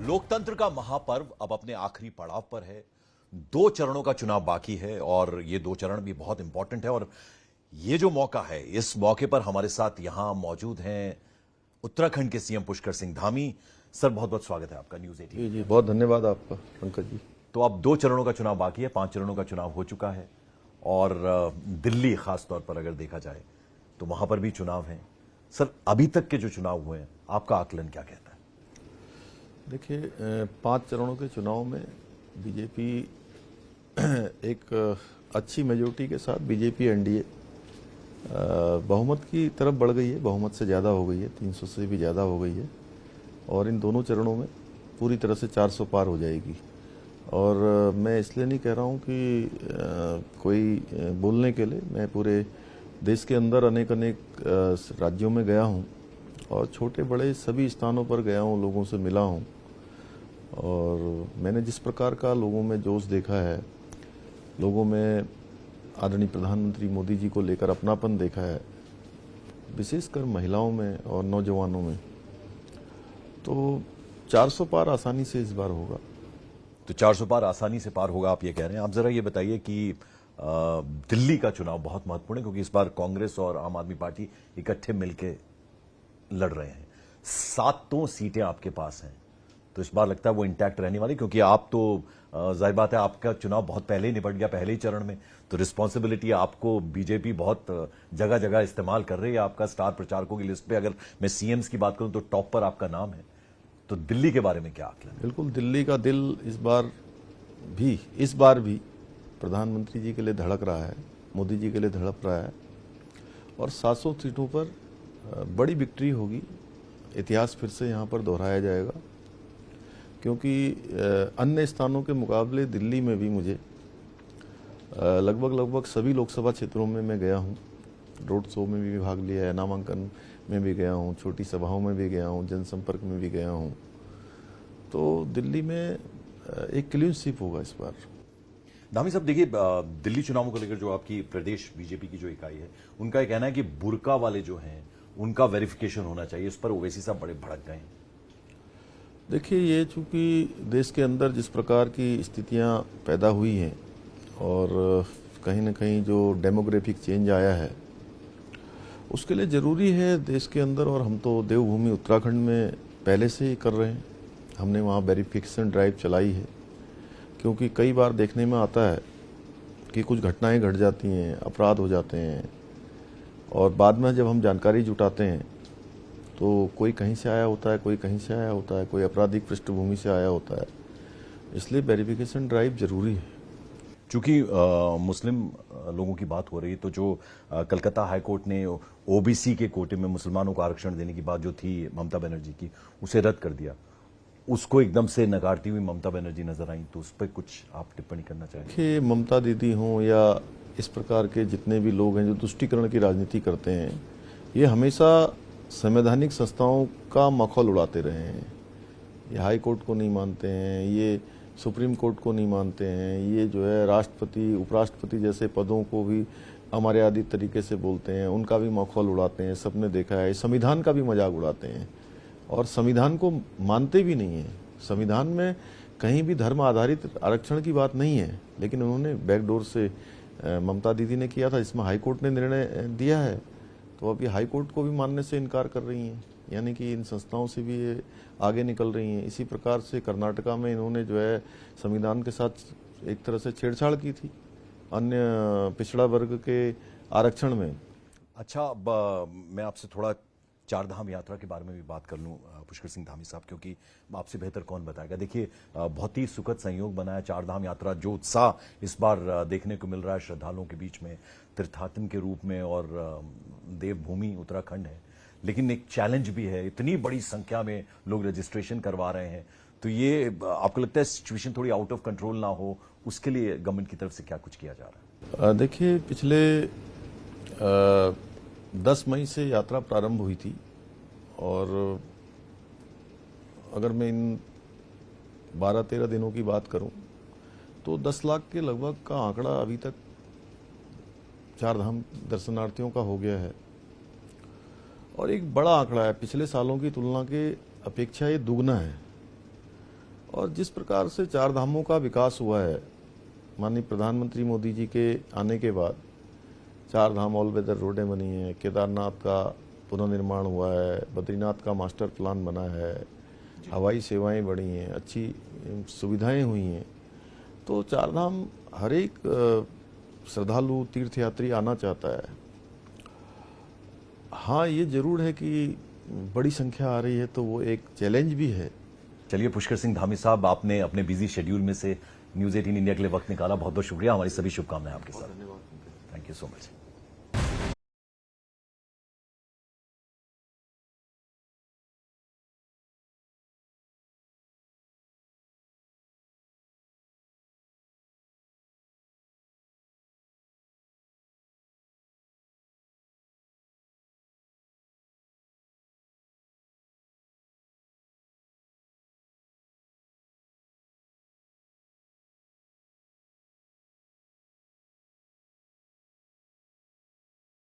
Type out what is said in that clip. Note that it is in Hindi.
लोकतंत्र का महापर्व अब अपने आखिरी पड़ाव पर है। 2 चरणों का चुनाव बाकी है और ये 2 चरण भी बहुत इंपॉर्टेंट है। और ये जो मौका है, इस मौके पर हमारे साथ यहां मौजूद हैं उत्तराखंड के सीएम पुष्कर सिंह धामी। सर, बहुत बहुत स्वागत है आपका न्यूज़ 18। जी, बहुत धन्यवाद आपका पंकज जी। तो अब 2 चरणों का चुनाव बाकी है, 5 चरणों का चुनाव हो चुका है और दिल्ली खासतौर पर अगर देखा जाए तो वहां पर भी चुनाव है। सर, अभी तक के जो चुनाव हुए हैं, आपका आकलन क्या कहता है? देखिए, 5 चरणों के चुनाव में बीजेपी एक अच्छी मेजोरिटी के साथ बीजेपी एनडीए बहुमत की तरफ बढ़ गई है। बहुमत से ज़्यादा हो गई है, 300 से भी ज़्यादा हो गई है और इन दोनों चरणों में पूरी तरह से 400 पार हो जाएगी। और मैं इसलिए नहीं कह रहा हूँ कि कोई बोलने के लिए, मैं पूरे देश के अंदर अनेक राज्यों में गया हूँ और छोटे बड़े सभी स्थानों पर गया हूँ, लोगों से मिला हूँ और मैंने जिस प्रकार का लोगों में जोश देखा है, लोगों में आदरणीय प्रधानमंत्री मोदी जी को लेकर अपनापन देखा है, विशेषकर महिलाओं में और नौजवानों में, तो 400 पार आसानी से इस बार होगा। तो 400 पार आसानी से पार होगा, आप ये कह रहे हैं। आप जरा ये बताइए कि दिल्ली का चुनाव बहुत महत्वपूर्ण है क्योंकि इस बार कांग्रेस और आम आदमी पार्टी इकट्ठे मिलकर लड़ रहे हैं। 7 सीटें आपके पास हैं, तो इस बार लगता है वो इंटैक्ट रहने वाली, क्योंकि आप तो जाहिर बात है आपका चुनाव बहुत पहले ही निपट गया, पहले ही चरण में। तो रिस्पॉन्सिबिलिटी आपको बीजेपी बहुत जगह जगह इस्तेमाल कर रही है। आपका स्टार प्रचारकों की लिस्ट पे अगर मैं सीएम्स की बात करूं तो टॉप पर आपका नाम है। तो दिल्ली के बारे में क्या आकलन है? बिल्कुल, दिल्ली का दिल इस बार भी प्रधानमंत्री जी के लिए धड़क रहा है, मोदी जी के लिए धड़क रहा है और 700 सीटों पर बड़ी विक्ट्री होगी। इतिहास फिर से यहाँ पर दोहराया जाएगा क्योंकि अन्य स्थानों के मुकाबले दिल्ली में भी मुझे लगभग सभी लोकसभा क्षेत्रों में मैं गया हूँ। रोड शो में भी भाग लिया है, नामांकन में भी गया हूँ, छोटी सभाओं में भी गया हूँ, जनसंपर्क में भी गया हूँ। तो दिल्ली में एक क्लीन स्वीप होगा इस बार। धामी साहब, देखिए, दिल्ली चुनावों को लेकर जो आपकी प्रदेश बीजेपी की जो इकाई है, उनका कहना है कि बुर्का वाले जो हैं उनका वेरिफिकेशन होना चाहिए। इस पर ओवैसी साहब बड़े भड़क गए हैं। देखिए, ये चूंकि देश के अंदर जिस प्रकार की स्थितियां पैदा हुई हैं और कहीं ना कहीं जो डेमोग्राफिक चेंज आया है, उसके लिए ज़रूरी है देश के अंदर, और हम तो देवभूमि उत्तराखंड में पहले से ही कर रहे हैं। हमने वहाँ वेरिफिकेशन ड्राइव चलाई है क्योंकि कई बार देखने में आता है कि कुछ घटनाएं घट जाती हैं, अपराध हो जाते हैं और बाद में जब हम जानकारी जुटाते हैं तो कोई कहीं से आया होता है, कोई कहीं से आया होता है, कोई आपराधिक पृष्ठभूमि से आया होता है। इसलिए वेरिफिकेशन ड्राइव जरूरी है। चूंकि मुस्लिम लोगों की बात हो रही है, तो जो कलकत्ता हाईकोर्ट ने ओबीसी के कोटे में मुसलमानों को आरक्षण देने की बात जो थी ममता बनर्जी की, उसे रद्द कर दिया। उसको एकदम से नकारती हुई ममता बनर्जी नजर आई, तो उस पर कुछ आप टिप्पणी करना चाहेंगे? कि ममता दीदी हों या इस प्रकार के जितने भी लोग हैं जो तुष्टीकरण की राजनीति करते हैं, ये हमेशा संवैधानिक संस्थाओं का मखौल उड़ाते रहे हैं। ये हाई कोर्ट को नहीं मानते हैं, ये सुप्रीम कोर्ट को नहीं मानते हैं, ये जो है राष्ट्रपति उपराष्ट्रपति जैसे पदों को भी अमर्यादित तरीके से बोलते हैं, उनका भी मखौल उड़ाते हैं। सबने देखा है, संविधान का भी मजाक उड़ाते हैं और संविधान को मानते भी नहीं है। संविधान में कहीं भी धर्म आधारित आरक्षण की बात नहीं है, लेकिन उन्होंने बैकडोर से ममता दीदी ने किया था, इसमें हाईकोर्ट ने निर्णय दिया है, तो अब ये हाईकोर्ट को भी मानने से इनकार कर रही हैं, यानी कि इन संस्थाओं से भी ये आगे निकल रही हैं। इसी प्रकार से कर्नाटका में इन्होंने जो है संविधान के साथ एक तरह से छेड़छाड़ की थी अन्य पिछड़ा वर्ग के आरक्षण में। अच्छा, अब मैं आपसे थोड़ा चारधाम यात्रा के बारे में भी बात कर लूं पुष्कर सिंह धामी साहब, क्योंकि आपसे बेहतर कौन बताएगा। देखिए, बहुत ही सुखद संयोग बना है चारधाम यात्रा। जो उत्साह इस बार देखने को मिल रहा है श्रद्धालुओं के बीच में तीर्थाटन के रूप में, और देवभूमि उत्तराखंड है, लेकिन एक चैलेंज भी है। इतनी बड़ी संख्या में लोग रजिस्ट्रेशन करवा रहे हैं, तो ये आपको लगता है सिचुएशन थोड़ी आउट ऑफ कंट्रोल ना हो, उसके लिए गवर्नमेंट की तरफ से क्या कुछ किया जा रहा है? देखिए, पिछले 10 मई से यात्रा प्रारंभ हुई थी और अगर मैं इन 12-13 दिनों की बात करूं तो 10 लाख के लगभग का आंकड़ा अभी तक चारधाम दर्शनार्थियों का हो गया है और एक बड़ा आंकड़ा है। पिछले सालों की तुलना के अपेक्षा ये दुगना है और जिस प्रकार से चार धामों का विकास हुआ है माननीय प्रधानमंत्री मोदी जी के आने के बाद, चार धाम ऑल वेदर रोडें बनी हैं, केदारनाथ का पुनर्निर्माण हुआ है, बद्रीनाथ का मास्टर प्लान बना है, हवाई सेवाएं बढ़ी हैं, अच्छी सुविधाएं हुई हैं, तो चार धाम हर एक श्रद्धालु तीर्थयात्री आना चाहता है। हाँ, ये जरूर है कि बड़ी संख्या आ रही है तो वो एक चैलेंज भी है। चलिए पुष्कर सिंह धामी साहब, आपने अपने बिजी शेड्यूल में से न्यूज 18 इंडिया के लिए वक्त निकाला, बहुत बहुत शुक्रिया। हमारी सभी शुभकामनाएं आपके साथ। धन्यवाद। Thank you so much.